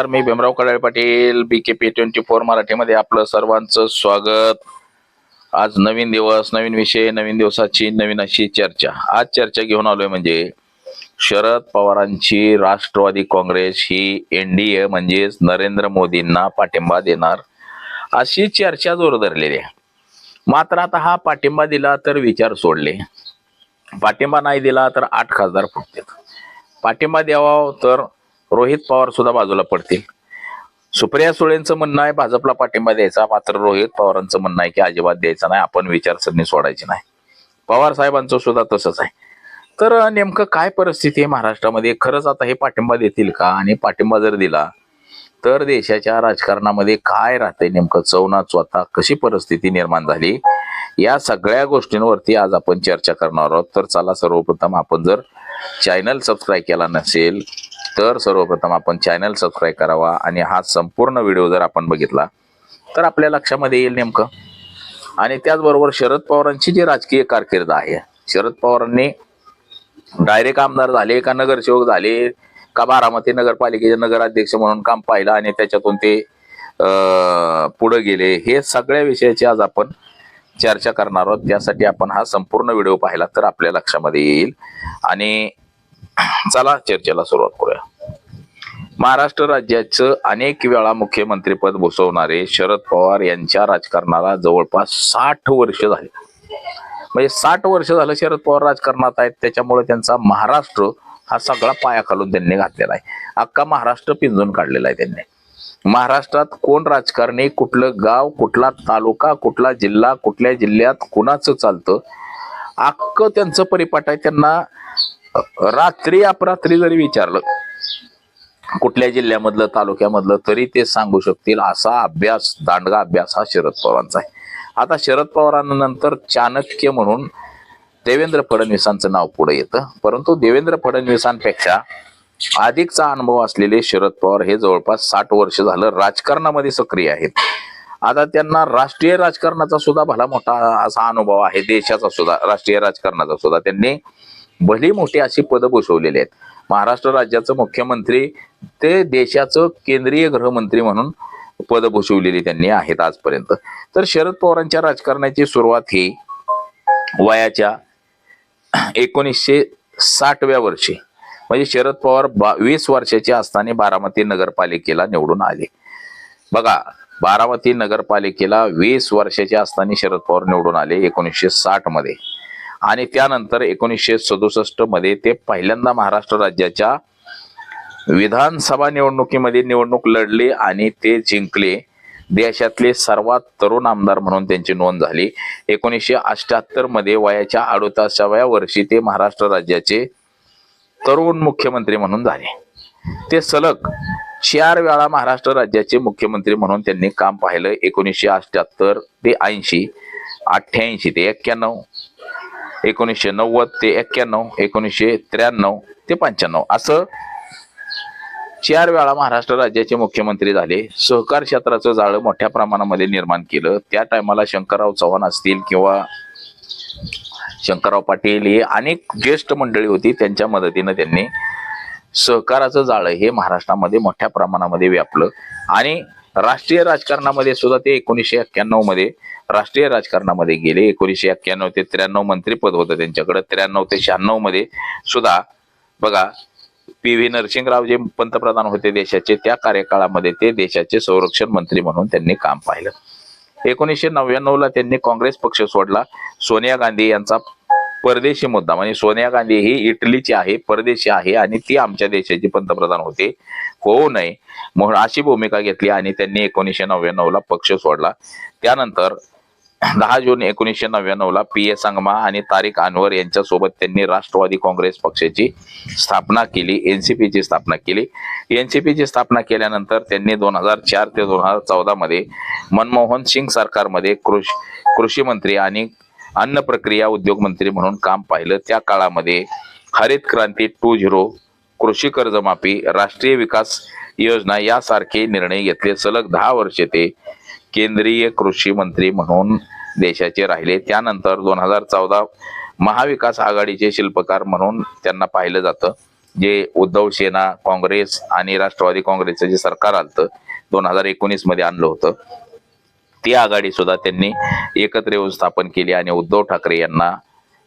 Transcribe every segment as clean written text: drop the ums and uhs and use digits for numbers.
नमस्कार, मी भीमराव कडाळे पाटील, BKP 24 मराठीमध्ये आपलं सर्वांचं स्वागत. आज नवीन दिवस, नवीन विषय, नवीन दिवसाची नवीन अशी चर्चा. आज चर्चा घेऊन आलोय म्हणजे शरद पवारांची राष्ट्रवादी काँग्रेस ही NDA म्हणजेच नरेंद्र मोदींना पाठिंबा देणार अशी चर्चा जोर धरलेली आहे. मात्र आता हा पाठिंबा दिला तर विचार सोडले, पाठिंबा नाही दिला तर 8 खासदार फुटतील. पाठिंबा द्यावा तर रोहित पवार सुद्धा बाजूला पडतील. सुप्रिया सुळेंचं म्हणणं आहे भाजपला पाठिंबा द्यायचा, मात्र रोहित पवारांचं म्हणणं आहे की अजिबात द्यायचा नाही, आपण विचारसरणी सोडायची नाही. पवार साहेबांचं सुद्धा तसंच आहे. तर नेमकं काय परिस्थिती आहे महाराष्ट्रामध्ये? खरंच आता हे पाठिंबा देतील का? आणि पाठिंबा जर दिला तर देशाच्या राजकारणामध्ये काय राहतंय नेमकं? चौना चौथा कशी परिस्थिती निर्माण झाली, या सगळ्या गोष्टींवरती आज आपण चर्चा करणार आहोत. तर चला, सर्वप्रथम आपण जर चॅनल सबस्क्राईब केला नसेल तर सर्वप्रथम आपण चॅनल सबस्क्राईब करावा आणि हा संपूर्ण व्हिडिओ जर आपण बघितला तर आपल्या लक्षामध्ये येईल नेमकं. आणि त्याचबरोबर शरद पवारांची जी राजकीय कारकीर्द आहे, शरद पवारांनी डायरेक्ट आमदार झाले का नगरसेवक झाले का बारामती नगरपालिकेचे नगराध्यक्ष म्हणून काम पाहिलं आणि त्याच्यातून ते पुढे गेले, हे सगळ्या विषयाची आज आपण चर्चा करणार आहोत. त्यासाठी आपण हा संपूर्ण व्हिडिओ पाहिला तर आपल्या लक्षामध्ये येईल. आणि चला चर्चेला सुरुवात करूया. महाराष्ट्र राज्याचं अनेक वेळा मुख्यमंत्रीपद भूषवणारे शरद पवार यांच्या राजकारणाला जवळपास 60 वर्ष झाले. म्हणजे 60 वर्ष झालं शरद पवार राजकारणात आहेत. त्याच्यामुळे त्यांचा महाराष्ट्र हा सगळा पायाखालून त्यांनी घातलेला आहे. अख्खा महाराष्ट्र पिंजून काढलेला आहे त्यांनी. महाराष्ट्रात कोण राजकारणी, कुठलं गाव, कुठला तालुका, कुठला जिल्हा, कुठल्या जिल्ह्यात कुणाचं चालतं, अख्खं त्यांचं परिपाठ आहे. त्यांना रात्री अपरात्री जरी विचारलं कुठल्या जिल्ह्यामधलं, तालुक्यामधलं, तरी ते सांगू शकतील. असा अभ्यास, दांडगा अभ्यास हा शरद पवारांचा आहे. आता शरद पवारांनंतर चाणक्य म्हणून देवेंद्र फडणवीसांचं नाव पुढे येतं. परंतु देवेंद्र फडणवीसांपेक्षा अधिकचा अनुभव असलेले शरद पवार हे जवळपास 60 वर्ष झालं राजकारणामध्ये सक्रिय आहेत. आता त्यांना राष्ट्रीय राजकारणाचा सुद्धा भला मोठा असा अनुभव आहे, देशाचा सुद्धा, राष्ट्रीय राजकारणाचा सुद्धा. त्यांनी भली मोठी अशी पदं भूषवलेली आहेत. महाराष्ट्र राज्याचं मुख्यमंत्री ते देशाचं केंद्रीय गृहमंत्री म्हणून पद भूषवलेली त्यांनी आहेत आजपर्यंत. तर शरद पवारांच्या राजकारणाची सुरुवात ही वयाच्या 1960व्या वर्षी, म्हणजे शरद पवार 20 वर्षाचे असताना बारामती नगरपालिकेला निवडून आले. बघा, बारामती नगरपालिकेला 20 वर्षाचे असताना शरद पवार निवडून आले 1960 मध्ये. आणि त्यानंतर 1967 मध्ये ते पहिल्यांदा महाराष्ट्र राज्याच्या विधानसभा निवडणुकीमध्ये निवडणूक लढले आणि ते जिंकले. देशातले सर्वात तरुण आमदार म्हणून त्यांची नोंद झाली. 1978 मध्ये वयाच्या 68व्या वर्षी ते महाराष्ट्र राज्याचे तरुण मुख्यमंत्री म्हणून झाले. ते सलग 4 वेळा महाराष्ट्र राज्याचे मुख्यमंत्री म्हणून त्यांनी काम पाहिलं. 1978 ते 80, 88 ते 91, 1990 ते 91, 1993 ते 95, असं 4 वेळा महाराष्ट्र राज्याचे मुख्यमंत्री झाले. सहकार क्षेत्राचं जाळं मोठ्या प्रमाणामध्ये निर्माण केलं. त्या टायमाला शंकरराव चव्हाण असतील किंवा शंकरराव पाटील, हे अनेक ज्येष्ठ मंडळी होती, त्यांच्या मदतीनं त्यांनी सहकाराचं जाळं हे महाराष्ट्रामध्ये मोठ्या प्रमाणामध्ये व्यापलं. आणि राष्ट्रीय राजकारणामध्ये सुद्धा ते 1991 मध्ये राष्ट्रीय राजकारणामध्ये गेले. 1991 ते 93 मंत्रीपद होतं त्यांच्याकडे. 93 ते 96 मध्ये सुद्धा बघा, PV नरसिंहराव जे पंतप्रधान होते देशाचे, त्या कार्यकाळामध्ये ते देशाचे संरक्षण मंत्री म्हणून त्यांनी काम पाहिलं. 1999 त्यांनी काँग्रेस पक्ष सोडला. सोनिया गांधी यांचा परदेशी मुद्दा, म्हणजे सोनिया गांधी ही इटलीची आहे, परदेशी आहे आणि ती आमच्या देशाची पंतप्रधान होते, होऊ नये म्हणून अशी भूमिका घेतली आणि त्यांनी 1999 पक्ष सोडला. त्यानंतर 10 जून 1999 PA संगमा आणि तारिक अनवर यांच्यासोबत त्यांनी राष्ट्रवादी काँग्रेस पक्षाची स्थापना केली, NCP ची स्थापना केली. NCP ची स्थापना केल्यानंतर त्यांनी 2004 ते 2014 मध्ये मनमोहन सिंग सरकारमध्ये कृषी मंत्री आणि अन्न प्रक्रिया उद्योग मंत्री म्हणून काम पाहिलं. त्या काळामध्ये हरित क्रांती 2.0, कृषी कर्जमाफी, राष्ट्रीय विकास योजना यासारखे निर्णय घेतले. सलग 10 वर्षे ते केंद्रीय कृषी मंत्री म्हणून देशाचे राहिले. त्यानंतर 2014 महाविकास आघाडीचे शिल्पकार म्हणून त्यांना पाहिलं जातं. जे उद्धव सेना, काँग्रेस आणि राष्ट्रवादी काँग्रेसचं जे सरकार आलतं 2019 मध्ये आणलं होतं, ती आघाडी सुद्धा त्यांनी एकत्र येऊन स्थापन केली आणि उद्धव ठाकरे यांना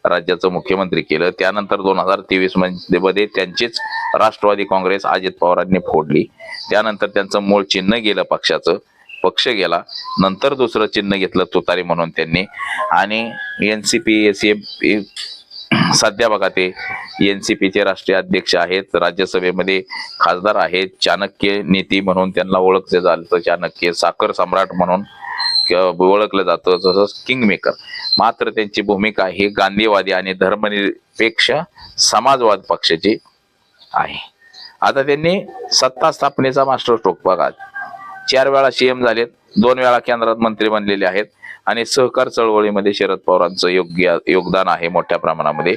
राज्याचं मुख्यमंत्री केलं. त्यानंतर 2023 मध्ये त्यांचीच राष्ट्रवादी काँग्रेस अजित पवारांनी फोडली. त्यानंतर त्यांचं मूळ चिन्ह गेलं पक्षाचं, पक्ष गेला. नंतर दुसरं चिन्ह घेतलं तुतारी म्हणून त्यांनी. आणि एनसीपी सध्या बघा ते एनसीपीचे राष्ट्रीय अध्यक्ष आहेत, राज्यसभेमध्ये खासदार आहेत, चाणक्य नीती म्हणून त्यांना ओळखलं जातं, चाणक्य साखर सम्राट म्हणून ओळखलं जातं, तसंच किंग मेकर. मात्र त्यांची भूमिका ही गांधीवादी आणि धर्मनिरपेक्ष समाजवाद पक्षाची आहे. आता त्यांनी सत्ता स्थापनेचा मास्टर स्ट्रोक बघा, 4 वेळा सीएम झालेत, 2 वेळा केंद्रात मंत्री बनलेले आहेत आणि सहकार चळवळीमध्ये शरद पवारांचं योगदान आहे मोठ्या प्रमाणामध्ये.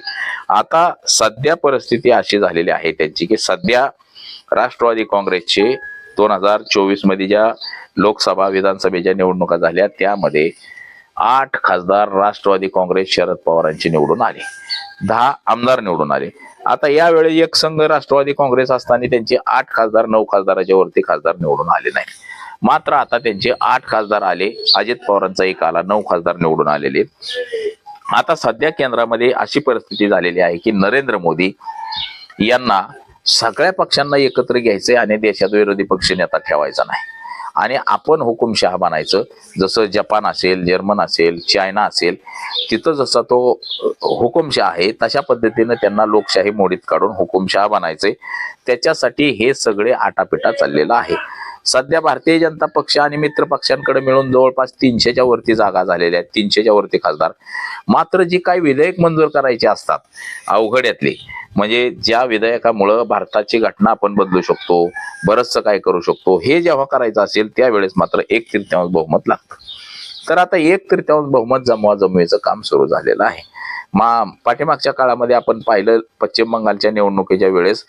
आता सध्या परिस्थिती अशी झालेली आहे त्यांची की सध्या राष्ट्रवादी काँग्रेसचे 2024 मध्ये ज्या लोकसभा विधानसभेच्या निवडणुका झाल्या त्यामध्ये 8 खासदार राष्ट्रवादी काँग्रेस शरद पवारांचे निवडून आले, 10 आमदार निवडून आले. आता यावेळी एक संघ राष्ट्रवादी काँग्रेस असताना त्यांचे 8 खासदार 9 खासदाराच्या वरती खासदार निवडून आले नाही. मात्र आता त्यांचे 8 खासदार आले, अजित पवारांचा एक आला, 9 खासदार निवडून आलेले. आता सध्या केंद्रामध्ये अशी परिस्थिती झालेली आहे की नरेंद्र मोदी यांना सगळ्या पक्षांना एकत्र घ्यायचे आणि देशात विरोधी पक्ष नेता ठेवायचा नाही आणि आपण हुकुमशहा बनायचं. जसं जपान असेल, जर्मन असेल, चायना असेल, तिथं जसा तो हुकुमशहा आहे तशा पद्धतीनं त्यांना लोकशाही मोडीत काढून हुकुमशहा बनायचे. त्याच्यासाठी हे सगळे आटापिटा चाललेला आहे. सध्या भारतीय जनता पक्ष आणि मित्र पक्षांकडे मिळून जवळपास 300च्या वरती जागा झालेल्या आहेत, 300च्या वरती खासदार. मात्र जी काही विधेयक मंजूर करायची असतात अवघड्यातली, म्हणजे ज्या विधेयकामुळं भारताची घटना आपण बदलू शकतो, बरंचसं काय करू शकतो, हे जेव्हा करायचं असेल त्यावेळेस मात्र 1/3 बहुमत लागतं. तर आता 1/3 बहुमत जमवाजमवीचं काम सुरू झालेलं आहे. पाठीमागच्या काळामध्ये आपण पाहिलं, पश्चिम बंगालच्या निवडणुकीच्या वेळेस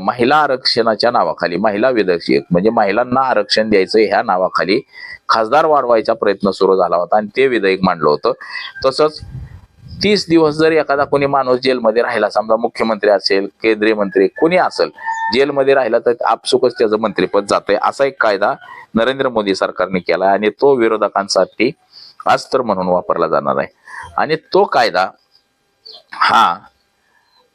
महिला आरक्षणाच्या नावाखाली, महिला विधेयक म्हणजे महिलांना आरक्षण द्यायचं ह्या नावाखाली खासदार वाढवायचा प्रयत्न सुरू झाला होता आणि ते विधेयक मांडलं होतं. तसंच 30 दिवस जर एखादा कोणी माणूस जेलमध्ये राहिला, समजा मुख्यमंत्री असेल, केंद्रीय मंत्री कोणी असेल, जेलमध्ये राहिला तर आपसुकच त्याचं मंत्रिपद जातंय, असा एक कायदा नरेंद्र मोदी सरकारने केला आणि तो विरोधकांसाठी अस्त्र म्हणून वापरला जाणार आहे. आणि तो कायदा हा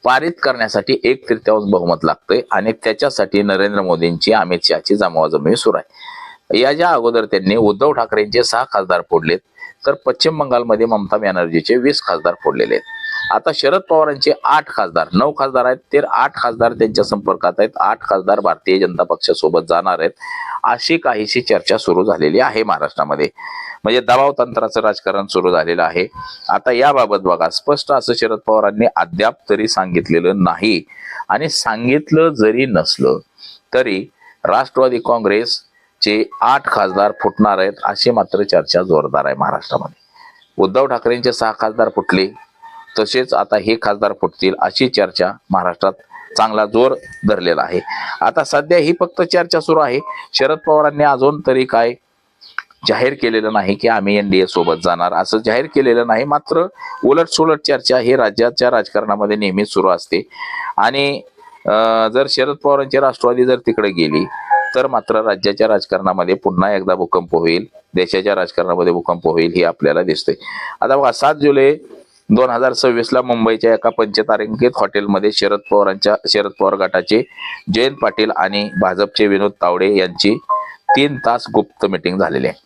पारित करण्यासाठी 1/3 बहुमत लागतंय आणि त्याच्यासाठी नरेंद्र मोदींची, अमित शहाची जमवाजमवी सुरू आहे. याच्या अगोदर त्यांनी उद्धव ठाकरेंचे 6 खासदार फोडलेत, तर पश्चिम बंगालमध्ये ममता बॅनर्जीचे 20 खासदार फोडलेले आहेत. आता शरद पवारांचे 8 खासदार, 9 खासदार आहेत, ते 8 खासदार त्यांच्या संपर्कात आहेत, 8 खासदार भारतीय जनता पक्षासोबत जाणार आहेत, अशी काहीशी चर्चा सुरू झालेली आहे महाराष्ट्रामध्ये. म्हणजे दबाव तंत्राचं राजकारण सुरू झालेलं आहे. आता याबाबत बघा, स्पष्ट असं शरद पवारांनी अद्याप तरी सांगितलेलं नाही आणि सांगितलं जरी नसलं तरी राष्ट्रवादी काँग्रेसचे 8 खासदार फुटणार आहेत अशी मात्र चर्चा जोरदार आहे महाराष्ट्रामध्ये. उद्धव ठाकरेंचे 6 खासदार फुटले, तसेच आता हे खासदार फुटतील अशी चर्चा महाराष्ट्रात चांगला जोर धरलेला आहे. आता सध्या ही फक्त चर्चा सुरू आहे. शरद पवारांनी अजून तरी काय जाहीर केलेलं नाही की आम्ही एनडीए सोबत जाणार, असं जाहीर केलेलं नाही. मात्र उलट सुलट चर्चा ही राज्याच्या राजकारणामध्ये नेहमीच सुरू असते आणि जर शरद पवारांची राष्ट्रवादी जर तिकडे गेली तर मात्र राज्याच्या राजकारणामध्ये पुन्हा एकदा भूकंप होईल, देशाच्या राजकारणामध्ये भूकंप होईल हे आपल्याला दिसतंय. आता बघा, 7 जुलै 2026 ला मुंबईच्या एका पंचतारांकित हॉटेलमध्ये शरद पवार गटाचे जयंत पाटील आणि भाजपचे विनोद तावडे यांची 3 तास गुप्त मीटिंग झालेली आहे.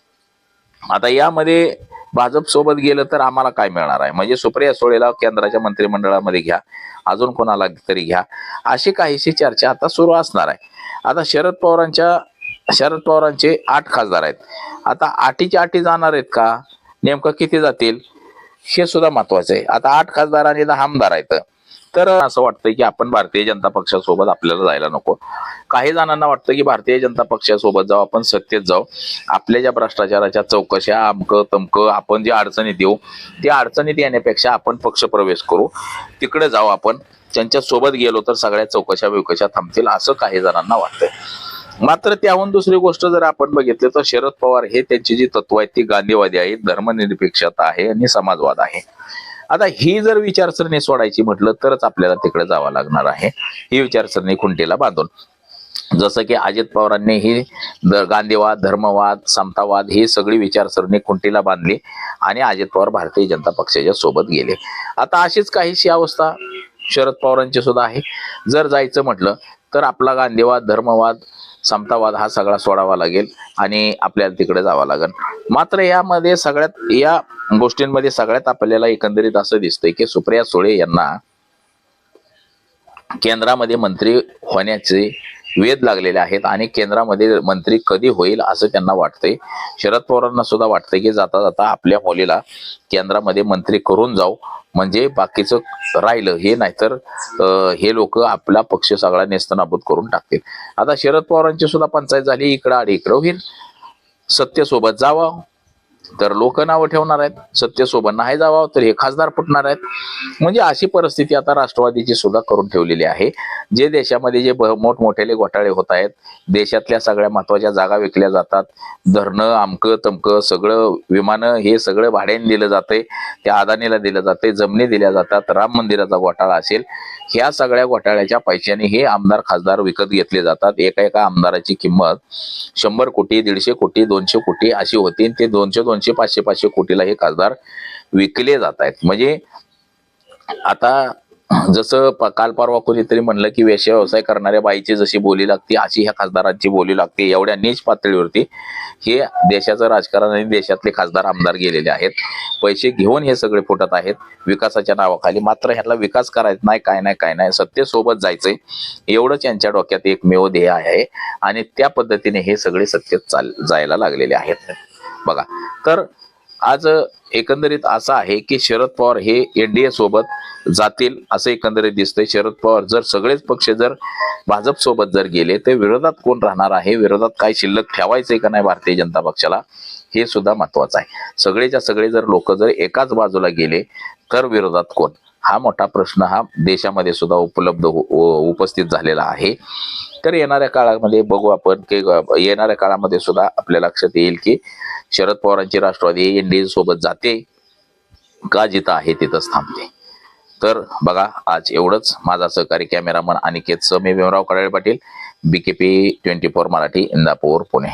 आता यामध्ये भाजप सोबत गेलं तर आम्हाला काय मिळणार आहे, म्हणजे सुप्रिया सुळेला केंद्राच्या मंत्रिमंडळामध्ये घ्या, अजून कोणाला तरी घ्या, अशी काहीशी चर्चा आता सुरू असणार आहे. आता शरद पवारांचे 8 खासदार आहेत. आता 8च्या 8 जाणार आहेत का, नेमकं किती जातील हे सुद्धा महत्वाचं आहे. आता 8 खासदार आणि 10 आमदार आहेत. तर असं वाटतंय की आपण भारतीय जनता पक्षासोबत आपल्याला जायला नको. काही जणांना वाटतं की भारतीय जनता पक्षासोबत जाऊ, आपण सत्तेत जाऊ, आपल्या ज्या भ्रष्टाचाराच्या चौकशा अमकं तमकं आपण ज्या अडचणीत येऊ त्या अडचणीत येण्यापेक्षा आपण पक्ष प्रवेश करू, तिकडे जाऊ, आपण त्यांच्या सोबत गेलो तर सगळ्या चौकशा थांबतील, असं काही जणांना वाटतंय. मात्र त्याहून दुसरी गोष्ट जर आपण बघितली तर शरद पवार हे त्यांची जी तत्व आहेत ती गांधीवादी आहेत, धर्मनिरपेक्षता आहे आणि समाजवाद आहे. आता ही जर विचारसरणी सोडायची म्हटलं तरच आपल्याला तिकडे जावं लागणार आहे, ही विचारसरणी खुंटीला बांधून. जसं की अजित पवारांनी ही गांधीवाद, धर्मवाद, समतावाद ही सगळी विचारसरणी खुंटीला बांधली आणि अजित पवार भारतीय जनता पक्षाच्या सोबत गेले. आता अशीच काहीशी अवस्था शरद पवारांची सुद्धा आहे. जर जायचं म्हटलं तर आपला गांधीवाद, धर्मवाद, समतावाद हा सगळा सोडावा लागेल आणि आपल्याला तिकडे जावं लागेल. मात्र यामध्ये सगळ्यात या गोष्टींमध्ये सगळ्यात आपल्याला एकंदरीत असं दिसतंय की सुप्रिया सुळे यांना केंद्रामध्ये मंत्री होण्याचे वेध लागलेले आहेत आणि केंद्रामध्ये मंत्री कधी होईल असं त्यांना वाटतंय. शरद पवारांना सुद्धा वाटतंय की जाता जाता आपल्या मुलीला केंद्रामध्ये मंत्री करून जाऊ, म्हणजे बाकीचं राहिलं हे, नाहीतर हे लोक आपला पक्ष सगळा नेस्तनाबूत करून टाकतील. आता शरद पवारांची सुद्धा पंचायत झाली, इकडं आडी इकडं होईल. सत्तेसोबत जावं तर लोक नावं ठेवणार आहेत, सत्तेसोबत नाही जावं तर हे खासदार फुटणार आहेत. म्हणजे अशी परिस्थिती आता राष्ट्रवादीची सुद्धा करून ठेवलेली आहे. जे देशामध्ये जे मोठमोठ्याले घोटाळे होत आहेत, देशातल्या सगळ्या महत्वाच्या जागा विकल्या जातात, धरणं अमकं तमकं सगळं, विमानं हे सगळं भाड्याने दिलं जाते, त्या अदानीला दिलं जाते, जमिनी दिल्या जातात, राम मंदिराचा घोटाळा असेल, ह्या सगळ्या घोटाळ्याच्या पैशाने हे आमदार खासदार विकत घेतले जातात. एका एका आमदाराची किंमत 100 कोटी, 150 कोटी, 200 कोटी अशी होती. ते 200, 500, 500 कोटीला हे खासदार विकले जात आहेत. म्हणजे आता जसं काल परवा कोणीतरी म्हणलं की वेश्या व्यवसाय करणाऱ्या बाईची जशी बोली लागते अशी ह्या खासदारांची बोली लागते. एवढ्या नीच पातळीवरती हे देशाचं राजकारण आणि देशातले खासदार आमदार गेलेले आहेत. पैसे घेऊन हे सगळे फुटत आहेत विकासाच्या नावाखाली. मात्र ह्याला विकास करायचा नाही, काय नाही, सत्तेसोबत जायचंय एवढंच यांच्या डोक्यात एकमेव ध्येय आहे आणि त्या पद्धतीने हे सगळे सत्तेत जायला लागलेले आहेत. बघा, तर आज एकंदरीत असं आहे की शरद पवार हे एनडीए सोबत जातील असं एकंदरीत दिसतंय. शरद पवार जर सगळेच पक्ष जर भाजप सोबत जर गेले तर विरोधात कोण राहणार आहे, विरोधात काय शिल्लक ठेवायचंय का नाही भारतीय जनता पक्षाला, हे सुद्धा महत्वाचं आहे. सगळेच्या सगळे जर लोक जर एकाच बाजूला गेले तर विरोधात कोण, हा मोठा प्रश्न हा देशामध्ये सुद्धा उपस्थित झालेला आहे. तर येणाऱ्या काळामध्ये बघू आपण की येणाऱ्या काळामध्ये सुद्धा आपल्या लक्षात येईल की शरद पवारांची राष्ट्रवादी एनडीए सोबत जाते का जिथं आहे तिथंच थांबते. तर बघा, आज एवढंच. माझा सहकारी कॅमेरामन अनिकेत सह, मी भीमराव कडाळे पाटील, BKP 24 मराठी, इंदापूर, पुणे.